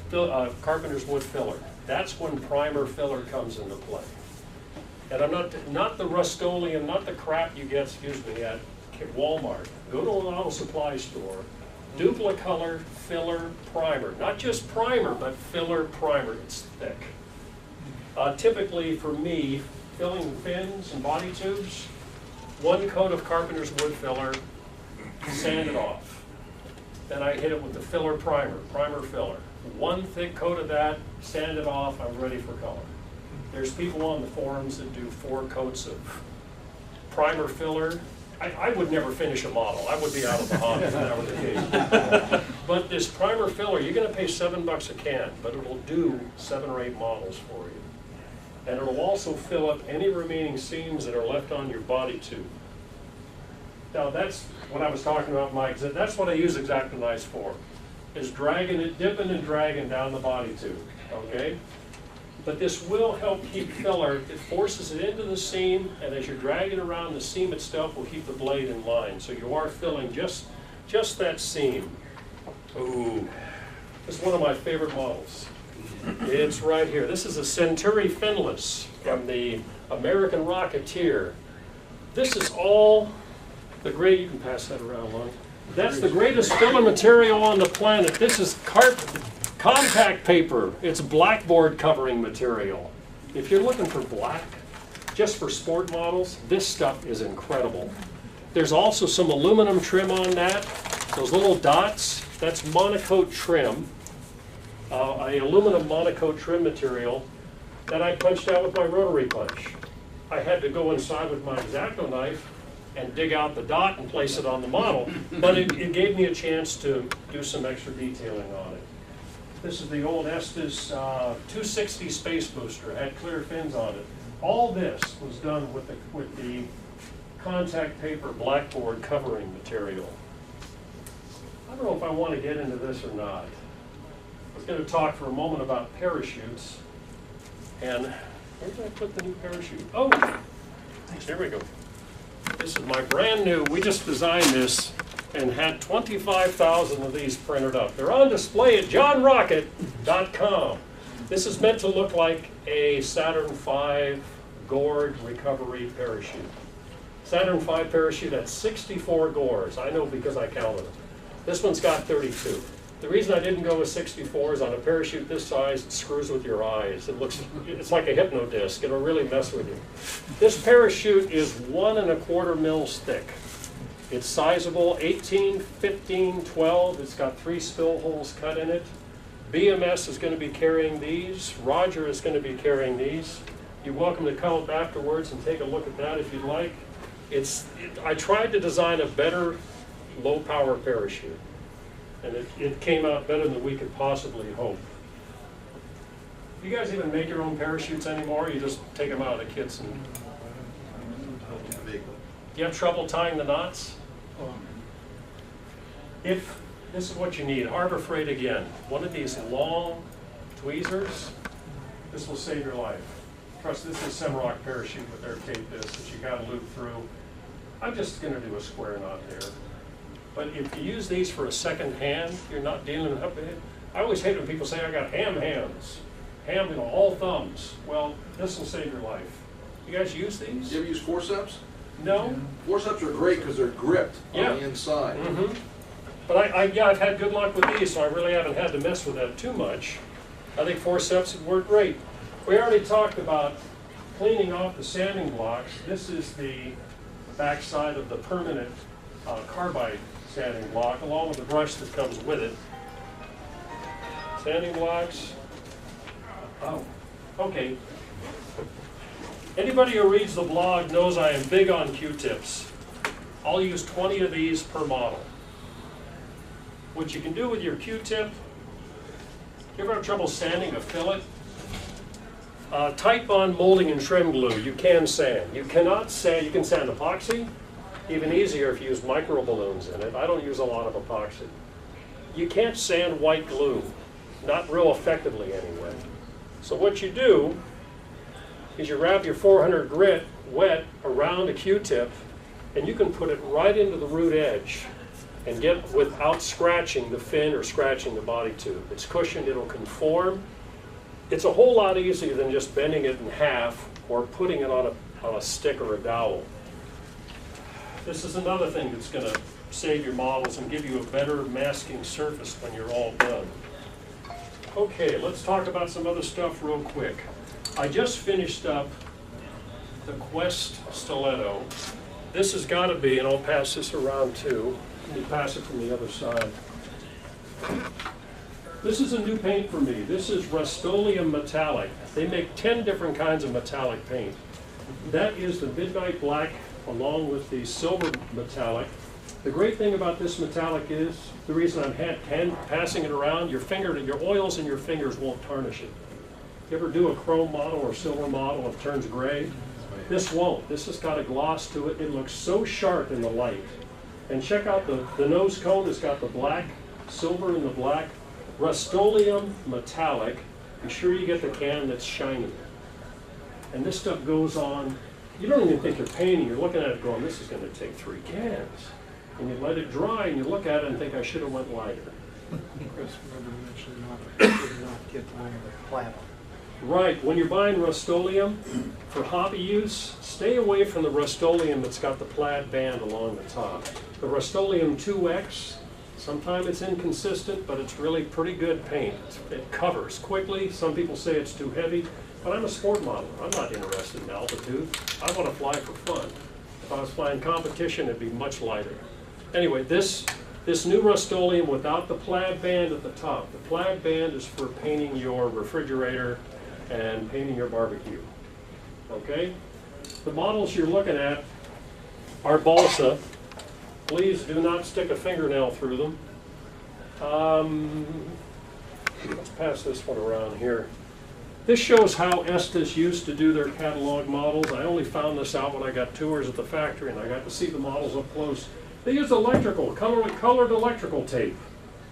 Carpenter's wood filler. That's when primer filler comes into play. And I'm not the Rust-Oleum, not the crap you get, at Walmart. Go to an auto supply store, Duplicolor filler primer. Not just primer, but filler primer. It's thick. Typically for me, filling fins and body tubes, 1 coat of Carpenter's wood filler, sand it off. Then I hit it with the filler primer filler. 1 thick coat of that, sand it off, I'm ready for color. There's people on the forums that do 4 coats of primer filler. I would never finish a model. I would be out of the hobby if that were the case. But this primer filler, you're gonna pay $7 a can, but it'll do 7 or 8 models for you. And it'll also fill up any remaining seams that are left on your body tube. Now that's what I was talking about, Mike. That's what I use X-Acto knives for, is dragging it, dipping and dragging down the body tube, okay? But this will help keep filler. It forces it into the seam, and as you're dragging around, the seam itself will keep the blade in line. So you are filling just that seam. Ooh, this is one of my favorite models. It's right here. This is a Centuri Finless from the American Rocketeer. This is all the great, you can pass that around, Lon. That's the greatest filler material on the planet. This is compact paper. It's blackboard covering material. If you're looking for black, just for sport models, this stuff is incredible. There's also some aluminum trim on that. Those little dots, that's monocoat trim, a aluminum monocoat trim material that I punched out with my rotary punch. I had to go inside with my X-Acto knife and dig out the dot and place it on the model, but it gave me a chance to do some extra detailing on it. This is the old Estes 260 Space Booster, had clear fins on it. All this was done with the contact paper blackboard covering material. I don't know if I want to get into this or not. I was going to talk for a moment about parachutes. And where did I put the new parachute? Oh, here we go. This is my brand new, we just designed this and had 25,000 of these printed up. They're on display at johnrocket.com. This is meant to look like a Saturn V gourd recovery parachute. Saturn V parachute had 64 gores. I know because I counted them. This one's got 32. The reason I didn't go with 64 is on a parachute this size, it screws with your eyes. It's like a hypno disc. It'll really mess with you. This parachute is 1 1/4 mils thick. It's sizable, 18, 15, 12. It's got 3 spill holes cut in it. BMS is going to be carrying these. Roger is going to be carrying these. You're welcome to come up afterwards and take a look at that if you'd like. I tried to design a better low-power parachute, and it came out better than we could possibly hope. You guys even make your own parachutes anymore? You just take them out of the kits and... Do you have trouble tying the knots? If this is what you need, Harbor Freight again, one of these long tweezers, this will save your life. Trust, this is Semrock parachute with their tape disc that you got to loop through. I'm just going to do a square knot there. But if you use these for a second hand, you're not dealing up with it. I always hate when people say I got ham hands, all thumbs. Well, this will save your life. You guys use these? You ever use forceps? No. Forceps are great because they're gripped on the inside. Mm-hmm. But I've had good luck with these, so I really haven't had to mess with that too much. I think forceps would work great. We already talked about cleaning off the sanding blocks. This is the backside of the permanent carbide sanding block, along with the brush that comes with it. Sanding blocks. Oh, okay. Anybody who reads the blog knows I am big on Q-tips. I'll use 20 of these per model. What you can do with your Q-tip, you ever have trouble sanding a fillet? Tight bond molding and trim glue, you can sand. You cannot sand, you can sand epoxy, even easier if you use micro balloons in it. I don't use a lot of epoxy. You can't sand white glue, not real effectively anyway. So what you do is you wrap your 400 grit wet around a Q-tip, and you can put it right into the root edge and get without scratching the fin or scratching the body tube. It's cushioned, it'll conform. It's a whole lot easier than just bending it in half or putting it on a stick or a dowel. This is another thing that's going to save your models and give you a better masking surface when you're all done. Okay, let's talk about some other stuff real quick. I just finished up the Quest Stiletto. This has got to be, and I'll pass this around too. Let me pass it from the other side. This is a new paint for me. This is Rust-Oleum Metallic. They make 10 different kinds of metallic paint. That is the Midnight Black along with the Silver Metallic. The great thing about this metallic is, the reason I'm passing it around, your oils in your fingers won't tarnish it. You ever do a chrome model or silver model and it turns gray? This won't. This has got a gloss to it. It looks so sharp in the light. And check out the nose cone. It's got the black, silver and the black. Rust-Oleum Metallic. Be sure you get the can that's shiny. And this stuff goes on. You don't even think you're painting. You're looking at it going, this is going to take 3 cans. And you let it dry and you look at it and think, I should have went lighter. Chris, remember you mentioned not get on the platinum. Right, when you're buying Rust-Oleum for hobby use, stay away from the Rust-Oleum that's got the plaid band along the top. The Rust-Oleum 2X, sometimes it's inconsistent, but it's really pretty good paint. It covers quickly. Some people say it's too heavy, but I'm a sport modeler. I'm not interested in altitude. I want to fly for fun. If I was flying competition, it'd be much lighter. Anyway, this new Rust-Oleum without the plaid band at the top. The plaid band is for painting your refrigerator and painting your barbecue. Okay? The models you're looking at are balsa. Please do not stick a fingernail through them. Let's pass this one around here. This shows how Estes used to do their catalog models. I only found this out when I got tours at the factory and I got to see the models up close. They use electrical, colored electrical tape.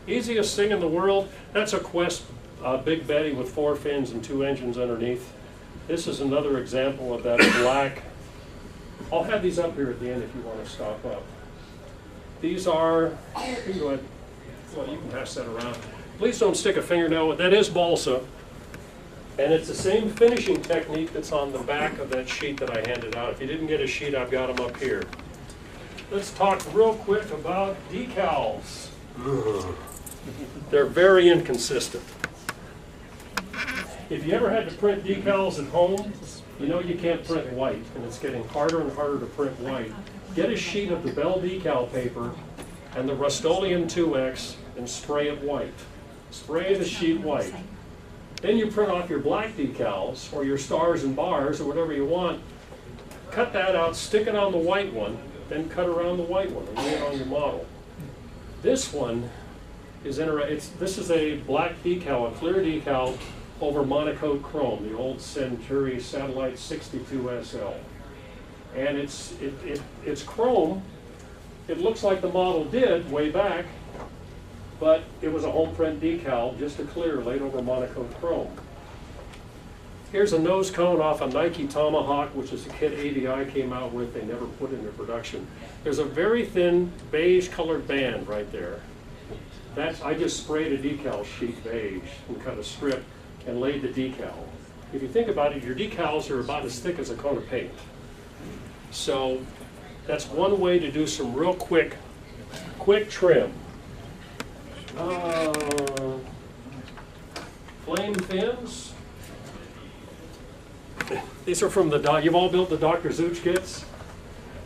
Easiest thing in the world. That's a Quest Big Betty with 4 fins and 2 engines underneath. This is another example of that black. I'll have these up here at the end if you want to stop up. These are, you can go ahead, well, you can pass that around. Please don't stick a fingernail. That is balsa. And it's the same finishing technique that's on the back of that sheet that I handed out. If you didn't get a sheet, I've got them up here. Let's talk real quick about decals. They're very inconsistent. If you ever had to print decals at home, you know you can't print white, and it's getting harder and harder to print white. Get a sheet of the Bell decal paper and the Rust-Oleum 2X and spray it white. Spray the sheet white. Then you print off your black decals or your stars and bars or whatever you want. Cut that out, stick it on the white one, then cut around the white one and lay it on your model. This one is this is a black decal, a clear decal over monocoat chrome, the old Century Satellite 62 SL. And it's chrome. It looks like the model did way back, but it was a home print decal, just a clear laid over monocoat chrome. Here's a nose cone off a Nike Tomahawk, which is a kit AVI came out with. They never put into production. There's a very thin beige colored band right there. I just sprayed a decal sheet beige and cut a strip and laid the decal. If you think about it, your decals are about as thick as a coat of paint. So that's one way to do some real quick trim. Flame fins. These are from you've all built the Dr. Zooch kits,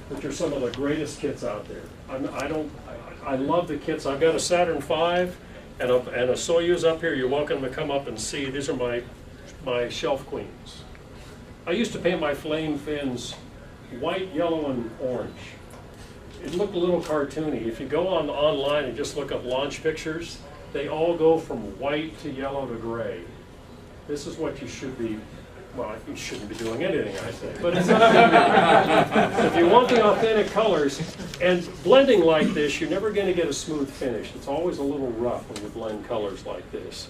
which are some of the greatest kits out there. I love the kits. I've got a Saturn V and a Soyuz up here. You're welcome to come up and see. These are my shelf queens. I used to paint my flame fins white, yellow, and orange. It looked a little cartoony. If you go online and just look up launch pictures, they all go from white to yellow to gray. This is what you should be, well, you shouldn't be doing anything, I say, but it's up to you. If you want the authentic colors, and blending like this, you're never going to get a smooth finish. It's always a little rough when you blend colors like this.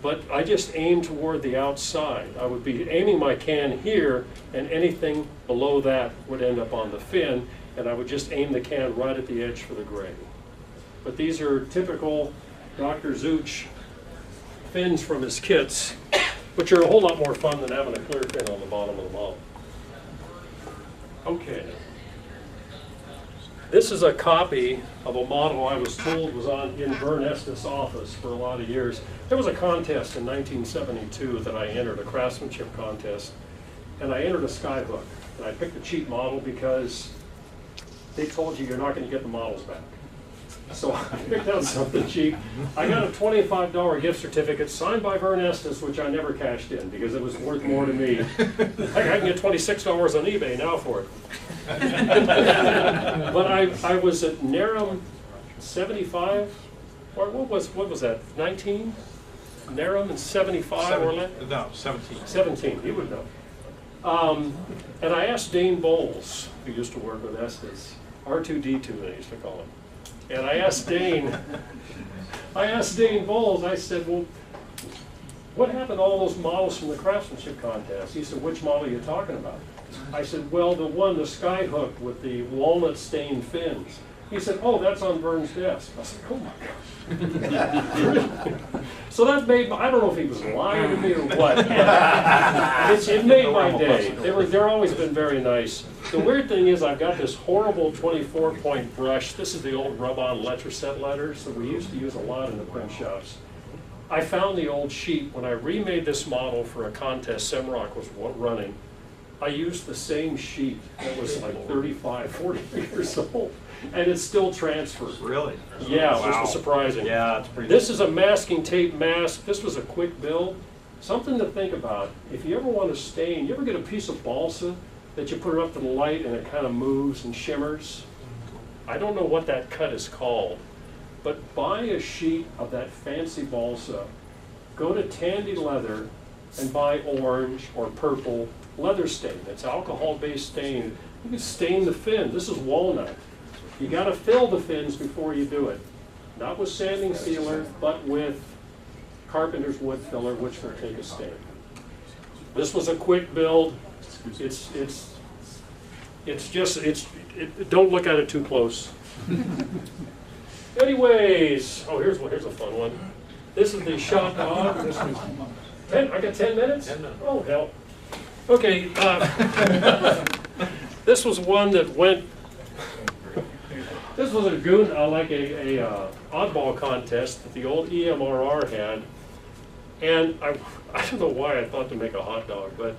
But I just aim toward the outside. I would be aiming my can here, and anything below that would end up on the fin, and I would just aim the can right at the edge for the gray. But these are typical Dr. Zooch fins from his kits, which are a whole lot more fun than having a clear fin on the bottom of the model. Okay. This is a copy of a model I was told was in Vern Estes' office for a lot of years. There was a contest in 1972 that I entered, a craftsmanship contest, and I entered a skyhook. And I picked a cheap model because they told you you're not going to get the models back. So I picked out something cheap. I got a $25 gift certificate signed by Vern Estes, which I never cashed in because it was worth more to me. I can get $26 on eBay now for it. But I was at NARCON 75, or what was that, 19? NARCON in 75 or less? No, 17. 17, he would know. And I asked Dane Bowles, who used to work with Estes, R2D2 they used to call him. And I asked Dane Bowles, I said, well, what happened to all those models from the craftsmanship contest? He said, which model are you talking about? I said, well, the one, the Skyhook with the walnut stained fins. He said, oh, that's on Vern's desk. I said, oh my gosh. So that made, I don't know if he was lying to me or what. It made my day. They're always been very nice. The weird thing is I've got this horrible 24-point brush. This is the old rub-on Letraset letters that we used to use a lot in the print shops. I found the old sheet when I remade this model for a contest Semrock was running. I used the same sheet that was like 35, 40 years old, and it still transfers. Really? Yeah, which was surprising. Yeah, it's pretty. This is a masking tape mask. This was a quick build. Something to think about. If you ever want to stain, you ever get a piece of balsa that you put it up to the light and it kind of moves and shimmers? I don't know what that cut is called, but buy a sheet of that fancy balsa, go to Tandy Leather and buy orange or purple leather stain. It's alcohol-based stain. You can stain the fin. This is walnut. You got to fill the fins before you do it. Not with sanding sealer, but with carpenter's wood filler, which will take a stain. This was a quick build. Don't look at it too close. Anyways, oh, here's a fun one. This is the shot dog. I got 10 minutes? 10 minutes. Oh, hell. Okay, this was one that went, this was a oddball contest that the old EMRR had, and I don't know why I thought to make a hot dog, but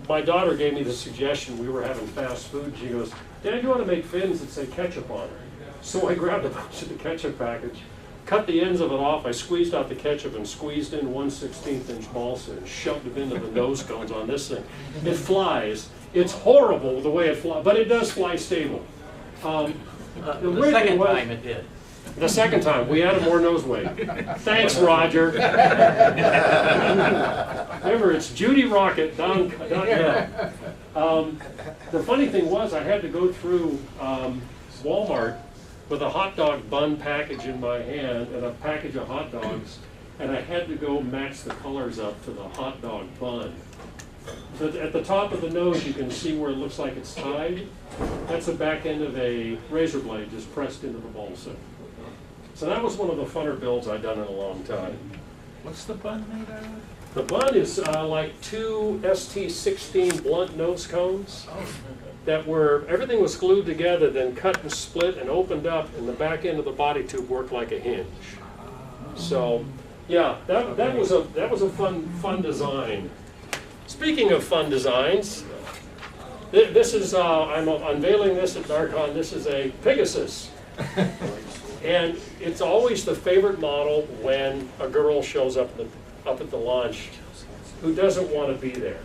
my daughter gave me the suggestion. We were having fast food. She goes, Dad, you want to make fins that say ketchup on it? So I grabbed a bunch of the ketchup package, cut the ends of it off. I squeezed out the ketchup and squeezed in 1/16 inch balsa and shoved it into the nose cones on this thing. It flies. It's horrible the way it flies, but it does fly stable. The second time it did. The second time, we added more nose weight. Thanks, Roger. Remember, it's Judy Rocket, Don. The funny thing was, I had to go through Walmart with a hot dog bun package in my hand and a package of hot dogs, and I had to go match the colors up to the hot dog bun. So at the top of the nose, you can see where it looks like it's tied. That's the back end of a razor blade just pressed into the balsa. So that was one of the funner builds I've done in a long time. What's the bun made out of? The bun is like two ST16 blunt nose cones that were, everything was glued together, then cut and split and opened up, and the back end of the body tube worked like a hinge. So, yeah, that was a fun design. Speaking of fun designs, this is I'm unveiling this at NARCON. This is a Pegasus, and it's always the favorite model when a girl shows up at the launch who doesn't want to be there.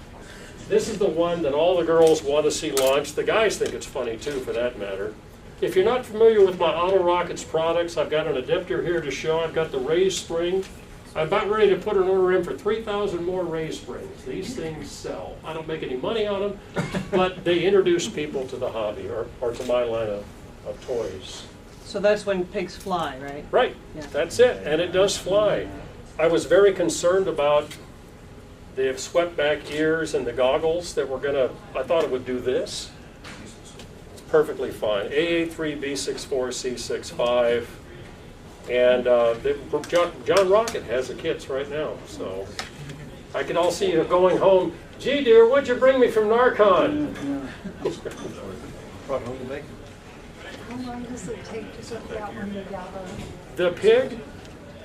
This is the one that all the girls want to see launched. The guys think it's funny too, for that matter. If you're not familiar with my Auto Rockets products, I've got an adapter here to show. I've got the raised spring. I'm about ready to put an order in for 3,000 more raised springs. These things sell. I don't make any money on them, but they introduce people to the hobby or to my line of toys. So that's when pigs fly, right? Right, Yeah. That's it, and it does fly. I was very concerned about the swept back ears and the goggles that were I thought it would do this. It's perfectly fine. AA3B64C65. And John Rocket has the kits right now, so I can all see you going home. Gee, dear, what'd you bring me from NARCON? Brought home the bacon. How long does it take to put that one together? The pig?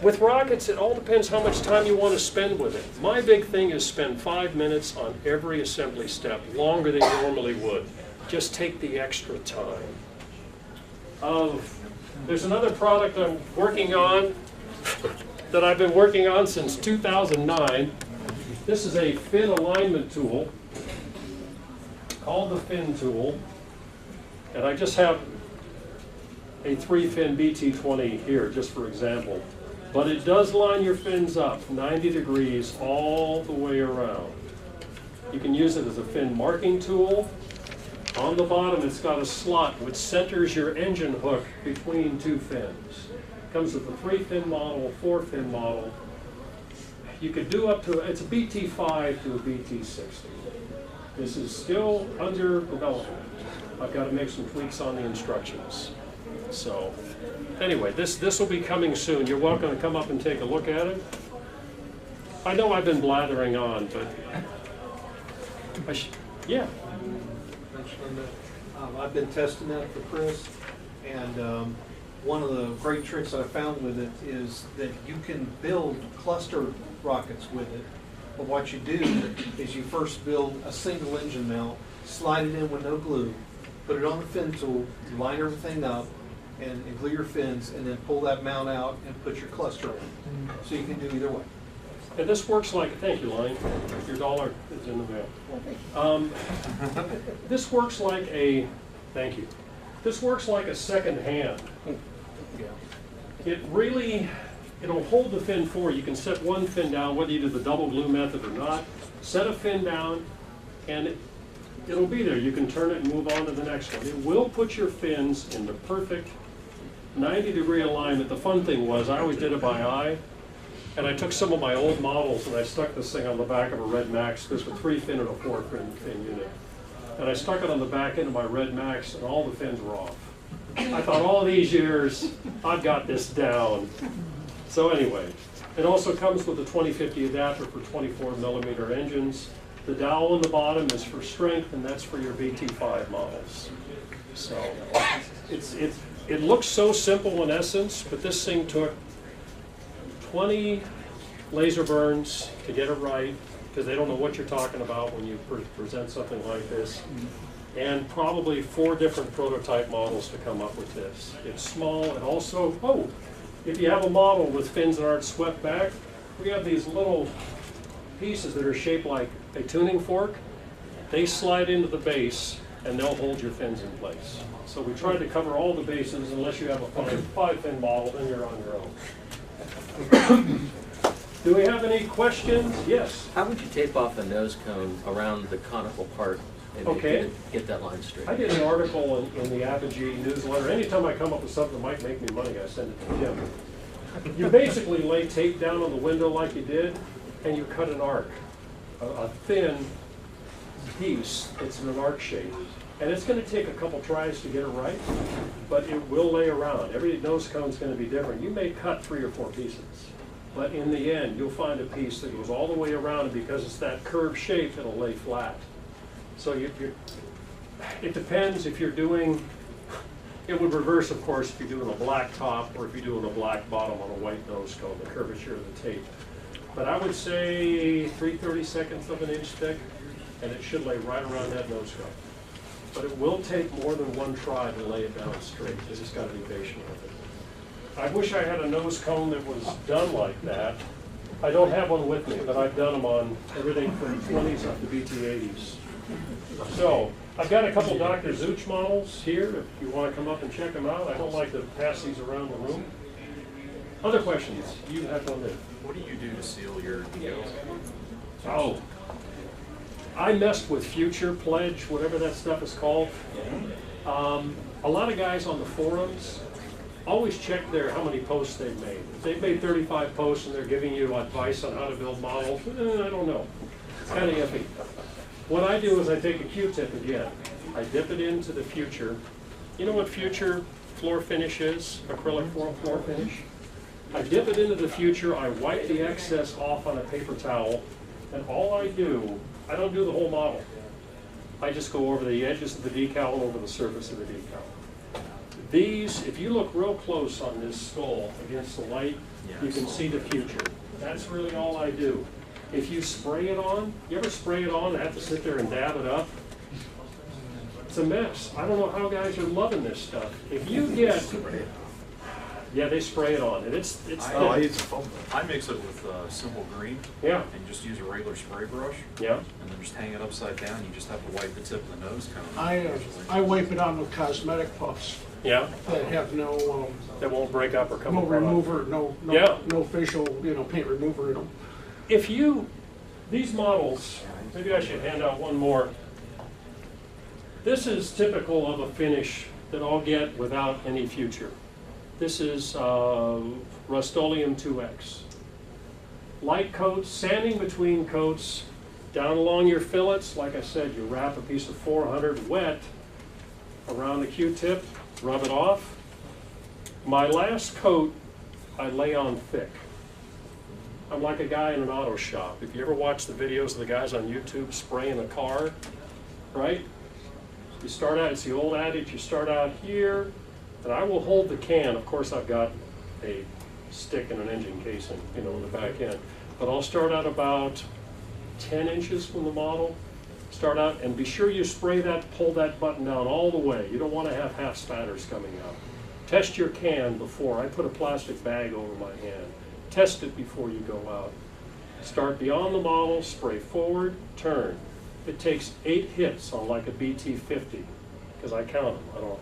With rockets, it all depends how much time you want to spend with it. My big thing is spend 5 minutes on every assembly step, longer than you normally would. Just take the extra time. There's another product I'm working on that I've been working on since 2009. This is a fin alignment tool called the fin tool. And I just have a 3-fin BT20 here, just for example. But it does line your fins up 90 degrees all the way around. You can use it as a fin marking tool. On the bottom, it's got a slot which centers your engine hook between two fins. Comes with a 3-fin model, 4-fin model. You could do up to, it's a BT5 to a BT60. This is still under development. I've got to make some tweaks on the instructions. So, anyway, this will be coming soon. You're welcome to come up and take a look at it. I know I've been blathering on, but yeah. I've been testing that for Chris, and one of the great tricks that I found with it is that you can build cluster rockets with it. But what you do is you first build a single engine mount, slide it in with no glue, put it on the fin tool, line everything up, and glue your fins, and then pull that mount out and put your cluster in. So you can do either way. And this works like, thank you, Lane. Your dollar is in the mail. This works like a, thank you. This works like a second hand. It really, it'll hold the fin for you. You can set one fin down, whether you do the double glue method or not. Set a fin down, and it'll be there. You can turn it and move on to the next one. It will put your fins in the perfect 90-degree alignment. The fun thing was, I always did it by eye. And I took some of my old models and I stuck this thing on the back of a Red Max. There's a 3-fin and a 4-fin unit. And I stuck it on the back end of my Red Max, and all the fins were off. I thought, all these years, I've got this down. So anyway, it also comes with a 2050 adapter for 24mm engines. The dowel on the bottom is for strength, and that's for your BT5 models. So it looks so simple in essence, but this thing took 20 laser burns to get it right, because they don't know what you're talking about when you present something like this, and probably 4 different prototype models to come up with this. It's small, and also, if you have a model with fins that aren't swept back, we have these little pieces that are shaped like a tuning fork. They slide into the base, and they'll hold your fins in place. So we tried to cover all the bases. Unless you have a 5-fin model, then you're on your own. Do we have any questions? Yes. How would you tape off a nose cone around the conical part and get that line straight? I did an article in the Apogee newsletter. Anytime I come up with something that might make me money, I send it to Jim. You basically lay tape down on the window like you did, and you cut an arc, a thin piece. It's in an arc shape. And it's going to take a couple tries to get it right, but it will lay around. Every nose cone is going to be different. You may cut 3 or 4 pieces, but in the end, you'll find a piece that goes all the way around, and because it's that curved shape, it'll lay flat. So it depends if you're doing, it would reverse, of course, if you're doing a black top or if you're doing a black bottom on a white nose cone, the curvature of the tape. But I would say 3/32 of an inch thick, and it should lay right around that nose cone. But it will take more than one try to lay it down straight. You just got to be patient with it. I wish I had a nose cone that was done like that. I don't have one with me, but I've done them on everything from 20s up to BT80s. So I've got a couple Dr. Zooch models here if you want to come up and check them out. I don't like to pass these around the room. Other questions? You have one there. What do you do to seal your decals? Oh. I messed with Future, Pledge, whatever that stuff is called. A lot of guys on the forums always check how many posts they've made. If they've made 35 posts and they're giving you advice on how to build models, I don't know. It's kind of iffy. What I do is I take a Q-tip again. I dip it into the Future. You know what Future floor finish is? Acrylic floor finish? I dip it into the Future, I wipe the excess off on a paper towel, and all I do, I don't do the whole model. I just go over the edges of the decal and over the surface of the decal. These, if you look real close on this skull against the light, you can see the Future. That's really all I do. If you spray it on, you ever spray it on and have to sit there and dab it up? It's a mess. I don't know how guys are loving this stuff. If you get Yeah, they spray it on, and it's I thick. I mix it with simple green. Yeah, And just use a regular spray brush. yeah. And then just hang it upside down. You just have to wipe the tip of the nose cone. I wipe it on with cosmetic puffs Yeah, that have no, that won't break up or come no apart. remover, Yeah. no facial, paint remover in them. If these models, maybe I should hand out one more. This is typical of a finish that I'll get without any future. This is Rust-Oleum 2X. Light coats, sanding between coats, down along your fillets. Like I said, you wrap a piece of 400 wet around the Q-tip, rub it off. My last coat, I lay on thick. I'm like a guy in an auto shop. If you ever watch the videos of the guys on YouTube spraying a car, right? You start out, it's the old adage, you start out here, and I will hold the can. Of course, I've got a stick and an engine casing, in the back end. But I'll start out about 10 inches from the model. Start out, and be sure you spray that, pull that button down all the way. You don't want to have half spatters coming out. Test your can before. I put a plastic bag over my hand. Test it before you go out. Start beyond the model, spray forward, turn. It takes 8 hits on like a BT50, because I count them.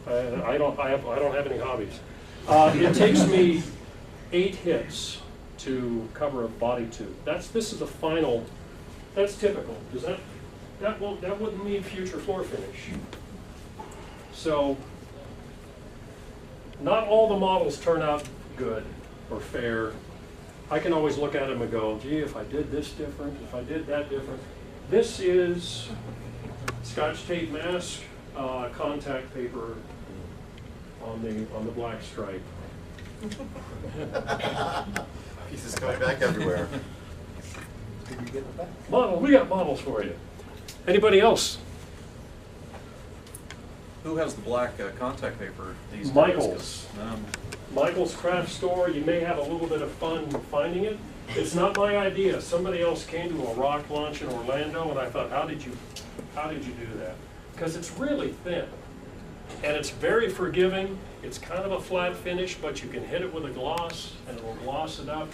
I don't have any hobbies. It takes me 8 hits to cover a body tube. This is a final. That's typical. Does that wouldn't mean future floor finish. So not all the models turn out good or fair. I can always look at them and go, gee, if I did this different, if I did that different. This is Scotch tape mask, contact paper on the black stripe. Pieces coming back everywhere. We got models for you. Anybody else? Who has the black contact paper these days? Michael's. 'Cause, Michael's Craft Store. You may have a little bit of fun finding it. It's not my idea. Somebody else came to a rock launch in Orlando, and I thought, how did you do that? Because it's really thin, and it's very forgiving. It's kind of a flat finish, but you can hit it with a gloss, and it will gloss it up.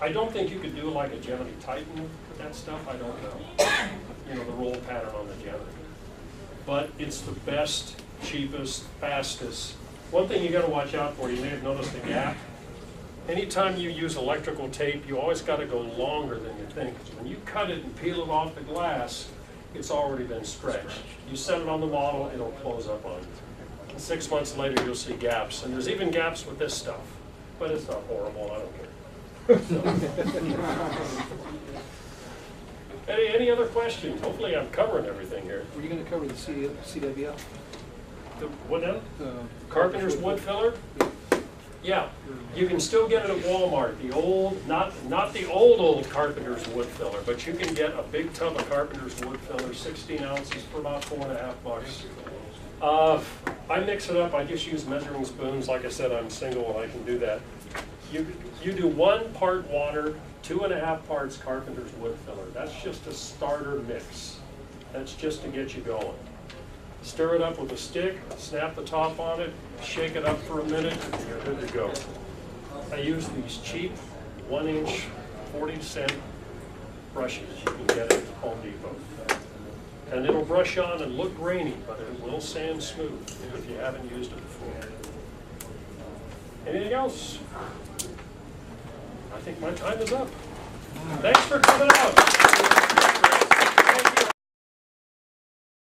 I don't think you could do like a Gemini Titan with that stuff. I don't know. The roll pattern on the Gemini. But it's the best, cheapest, fastest. One thing you got to watch out for, you may have noticed a gap. Anytime you use electrical tape, you always got to go longer than you think. When you cut it and peel it off the glass, it's already been stretched. You set it on the model, it'll close up on you. And 6 months later, you'll see gaps. And there's even gaps with this stuff. But it's not horrible, I don't care. Any other questions? Hopefully I'm covering everything here. Were you going to cover the CWL? What now? Carpenter's wood filler? Yeah, you can still get it at Walmart. The old, not the old Carpenter's wood filler, but you can get a big tub of Carpenter's wood filler, 16 ounces for about $4.50. I mix it up. I just use measuring spoons. Like I said, I'm single and I can do that. You do 1 part water, 2.5 parts Carpenter's wood filler. That's just a starter mix. That's just to get you going. Stir it up with a stick, snap the top on it, shake it up for a minute, and you're good to go. I use these cheap 1-inch 40-cent brushes you can get at Home Depot. And it'll brush on and look grainy, but it will sand smooth if you haven't used it before. Anything else? I think my time is up. Thanks for coming out.